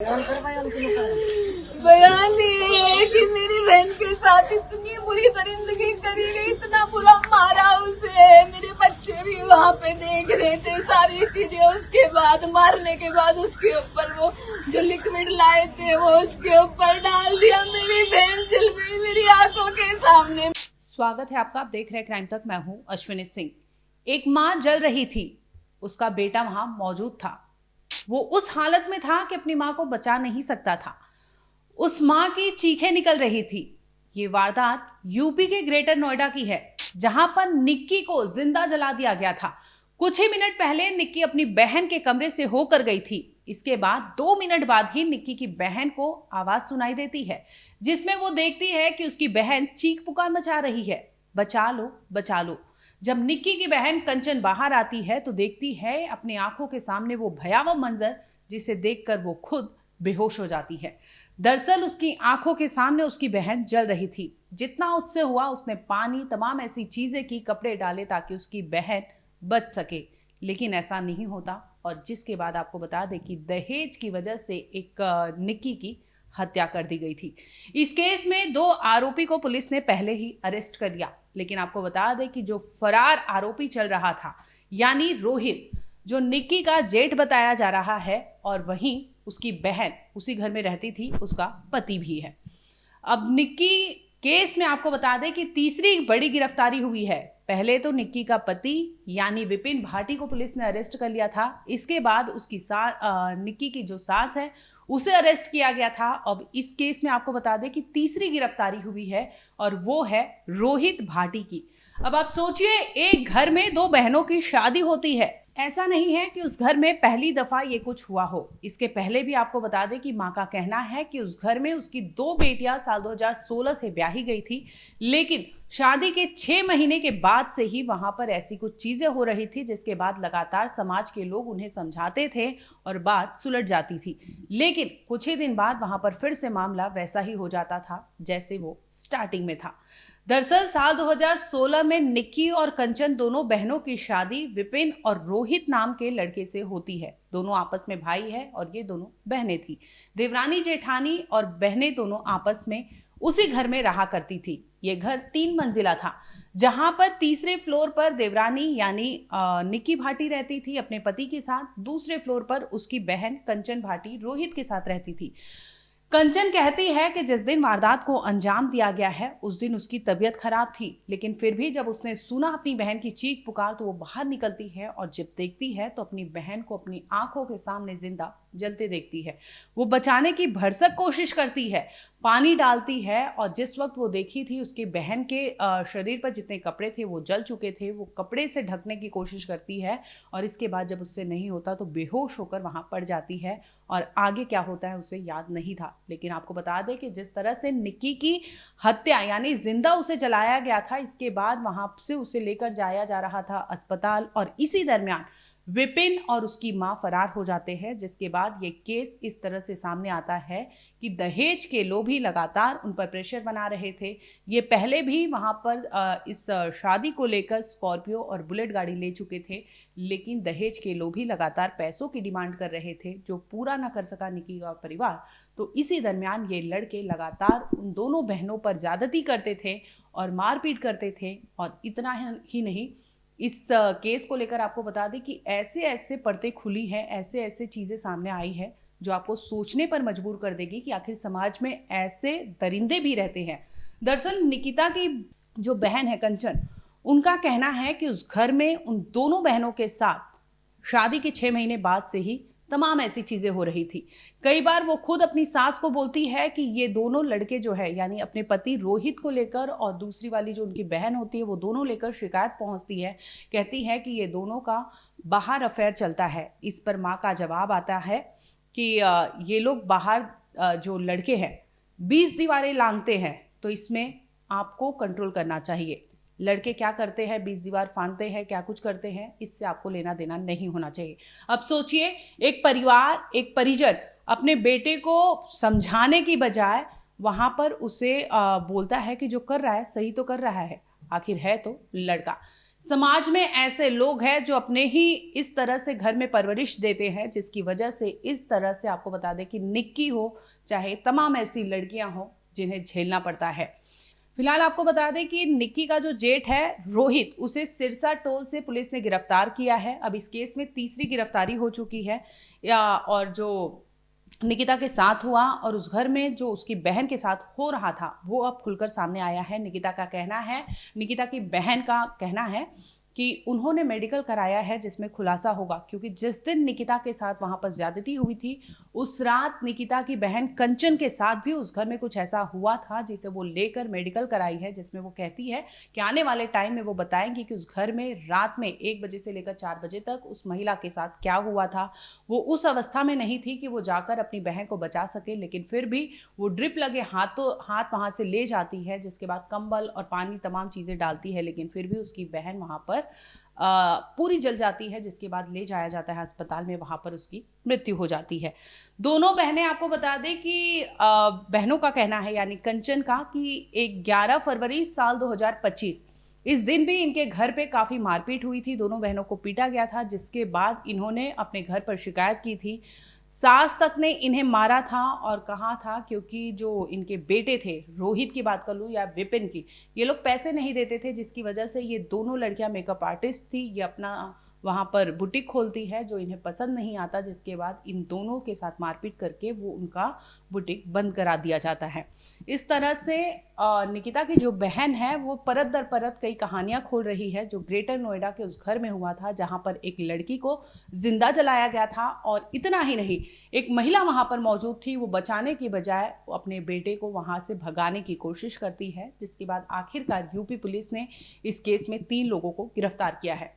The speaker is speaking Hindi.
बयान ये है कि मेरी बहन के साथ इतनी बुरी दरिंदगी करी गई, इतना बुरा मारा उसे। मेरे बच्चे भी वहाँ पे देख रहे थे सारी चीजें। उसके बाद मारने के बाद उसके ऊपर वो जो लिक्विड लाए थे वो उसके ऊपर डाल दिया। मेरी बहन जल गई मेरी आंखों के सामने। स्वागत है आपका, आप देख रहे हैं क्राइम तक। मैं हूं अश्विनी सिंह। एक माँ जल रही थी, उसका बेटा वहां मौजूद था। वो उस हालत में था कि अपनी माँ को बचा नहीं सकता था। उस माँ की चीखें निकल रही थी। ये वारदात यूपी के ग्रेटर नोएडा की है, जहां पर निक्की को जिंदा जला दिया गया था। कुछ ही मिनट पहले निक्की अपनी बहन के कमरे से होकर गई थी। इसके बाद 2 मिनट बाद ही निक्की की बहन को आवाज सुनाई देती है, जिसमें वो देखती है कि उसकी बहन चीख पुकार मचा रही है, बचा लो बचा लो। जब निक्की की बहन कंचन बाहर आती है तो देखती है अपनी आंखों के सामने वो भयावह मंजर, जिसे देखकर वो खुद बेहोश हो जाती है। दरअसल उसकी आंखों के सामने उसकी बहन जल रही थी। जितना उससे हुआ उसने पानी, तमाम ऐसी चीजें की, कपड़े डाले ताकि उसकी बहन बच सके, लेकिन ऐसा नहीं होता। और जिसके बाद आपको बता दें कि दहेज की वजह से एक निक्की की हत्या कर दी गई थी। इस केस में 2 आरोपी को पुलिस ने पहले ही अरेस्ट कर लिया, लेकिन आपको बता दें कि जो फरार आरोपी चल रहा था, यानी रोहित, जो निक्की का जेठ बताया जा रहा है, और वहीं उसकी बहन उसी घर में रहती थी, उसका पति भी है। अब निक्की केस में आपको बता दें कि तीसरी बड़ी गिरफ्तारी हुई है। पहले तो निक्की का पति यानी विपिन भाटी को पुलिस ने अरेस्ट कर लिया था। इसके बाद उसकी निक्की की जो सास है उसे अरेस्ट किया गया था। अब इस केस में आपको बता दें कि तीसरी गिरफ्तारी हुई है, और वो है रोहित भाटी की। अब आप सोचिए, एक घर में 2 बहनों की शादी होती है। ऐसा नहीं है कि उस घर में पहली दफा ये कुछ हुआ हो। इसके पहले भी आपको बता दें कि मां का कहना है कि उस घर में उसकी 2 बेटियां साल 2016 से ब्याही गई थी, लेकिन शादी के 6 महीने के बाद से ही वहां पर ऐसी कुछ चीजें हो रही थी, जिसके बाद लगातार समाज के लोग उन्हें समझाते थे और बात सुलझ जाती थी। लेकिन कुछ ही दिन बाद वहां पर फिर से मामला वैसा ही हो जाता था जैसे वो स्टार्टिंग में था। दरअसल साल 2016 में निक्की और कंचन दोनों बहनों की शादी विपिन और रोहित नाम के लड़के से होती है। दोनों आपस में भाई है और ये दोनों बहनें थी। देवरानी जेठानी और बहनें दोनों आपस में उसी घर में रहा करती थी। ये घर 3 मंजिला था, जहां पर तीसरे फ्लोर पर देवरानी यानी निक्की भाटी रहती थी अपने पति के साथ। दूसरे फ्लोर पर उसकी बहन कंचन भाटी रोहित के साथ रहती थी। कंचन कहती है कि जिस दिन वारदात को अंजाम दिया गया है उस दिन उसकी तबीयत खराब थी, लेकिन फिर भी जब उसने सुना अपनी बहन की चीख पुकार तो वो बाहर निकलती है, और जब देखती है तो अपनी बहन को अपनी आंखों के सामने जिंदा जलते देखती है। वो बचाने की भरसक कोशिश करती है, पानी डालती है, और जिस वक्त वो देखी थी उसकी बहन के शरीर पर जितने कपड़े थे वो जल चुके थे, वो कपड़े से ढकने की कोशिश करती है, और इसके बाद जब उससे नहीं होता तो बेहोश होकर वहां पड़ जाती है, और आगे क्या होता है उसे याद नहीं था। लेकिन आपको बता दें कि जिस तरह से निक्की की हत्या यानी जिंदा उसे जलाया गया था, इसके बाद वहां से उसे लेकर जाया जा रहा था अस्पताल, और इसी दरमियान विपिन और उसकी मां फरार हो जाते हैं, जिसके बाद ये केस इस तरह से सामने आता है कि दहेज के लोभी लगातार उन पर प्रेशर बना रहे थे। ये पहले भी वहां पर इस शादी को लेकर स्कॉर्पियो और बुलेट गाड़ी ले चुके थे, लेकिन दहेज के लोभी लगातार पैसों की डिमांड कर रहे थे, जो पूरा ना कर सका निक्की का परिवार। तो इसी दरमियान ये लड़के लगातार उन दोनों बहनों पर ज्यादती करते थे और मारपीट करते थे। और इतना ही नहीं, इस केस को लेकर आपको बता दें कि ऐसे ऐसे परतें खुली हैं, ऐसे ऐसे चीजें सामने आई है जो आपको सोचने पर मजबूर कर देगी कि आखिर समाज में ऐसे दरिंदे भी रहते हैं। दरअसल निकिता की जो बहन है कंचन, उनका कहना है कि उस घर में उन दोनों बहनों के साथ शादी के 6 महीने बाद से ही तमाम ऐसी चीजें हो रही थी। कई बार वो खुद अपनी सास को बोलती है कि ये दोनों लड़के जो है, यानी अपने पति रोहित को लेकर और दूसरी वाली जो उनकी बहन होती है, वो दोनों लेकर शिकायत पहुंचती है। कहती है कि ये दोनों का बाहर अफेयर चलता है। इस पर माँ का जवाब आता है कि ये लोग बाहर जो लड़के हैं 20 दीवारें लांघते हैं, तो इसमें आपको कंट्रोल करना चाहिए। लड़के क्या करते हैं, 20 दीवार फांदते हैं, क्या कुछ करते हैं, इससे आपको लेना देना नहीं होना चाहिए। अब सोचिए, एक परिवार, एक परिजन अपने बेटे को समझाने की बजाय वहां पर उसे बोलता है कि जो कर रहा है सही तो कर रहा है, आखिर है तो लड़का। समाज में ऐसे लोग हैं जो अपने ही इस तरह से घर में परवरिश देते हैं, जिसकी वजह से इस तरह से आपको बता दें कि निक्की हो चाहे तमाम ऐसी लड़कियां हो जिन्हें झेलना पड़ता है। फिलहाल आपको बता दें कि निक्की का जो जेठ है रोहित, उसे सिरसा टोल से पुलिस ने गिरफ्तार किया है। अब इस केस में तीसरी गिरफ्तारी हो चुकी है और जो निकिता के साथ हुआ और उस घर में जो उसकी बहन के साथ हो रहा था वो अब खुलकर सामने आया है। निकिता की बहन का कहना है कि उन्होंने मेडिकल कराया है जिसमें खुलासा होगा, क्योंकि जिस दिन निकिता के साथ वहां पर ज्यादती हुई थी उस रात निकिता की बहन कंचन के साथ भी उस घर में कुछ ऐसा हुआ था जिसे वो लेकर मेडिकल कराई है, जिसमें वो कहती है कि आने वाले टाइम में वो बताएंगी कि उस घर में रात में 1 बजे से लेकर 4 बजे तक उस महिला के साथ क्या हुआ था। वो उस अवस्था में नहीं थी कि वो जाकर अपनी बहन को बचा सके, लेकिन फिर भी वो ड्रिप लगे हाथ वहां से ले जाती है, जिसके बाद कंबल और पानी तमाम चीजें डालती है, लेकिन फिर भी उसकी बहन वहां पर पूरी जल जाती है, जिसके बाद ले जाया जाता है अस्पताल में, वहां पर उसकी मृत्यु हो जाती है। दोनों बहनें, आपको बता दें कि बहनों का कहना है यानी कंचन का कि 11 फरवरी साल 2025 इस दिन भी इनके घर पे काफी मारपीट हुई थी, दोनों बहनों को पीटा गया था, जिसके बाद इन्होंने अपने घर पर शिकायत की थी। सास तक ने इन्हें मारा था और कहा था क्योंकि जो इनके बेटे थे, रोहित की बात कर लूँ या विपिन की, ये लोग पैसे नहीं देते थे, जिसकी वजह से ये दोनों लड़कियां मेकअप आर्टिस्ट थी, ये अपना वहाँ पर बुटीक खोलती है जो इन्हें पसंद नहीं आता, जिसके बाद इन दोनों के साथ मारपीट करके वो उनका बुटीक बंद करा दिया जाता है। इस तरह से निकिता की जो बहन है वो परत दर परत कई कहानियां खोल रही है, जो ग्रेटर नोएडा के उस घर में हुआ था जहां पर एक लड़की को जिंदा जलाया गया था। और इतना ही नहीं, एक महिला वहां पर मौजूद थी, वो बचाने की बजाय अपने बेटे को वहां से भगाने की कोशिश करती है, जिसके बाद आखिरकार यूपी पुलिस ने इस केस में 3 लोगों को गिरफ्तार किया है।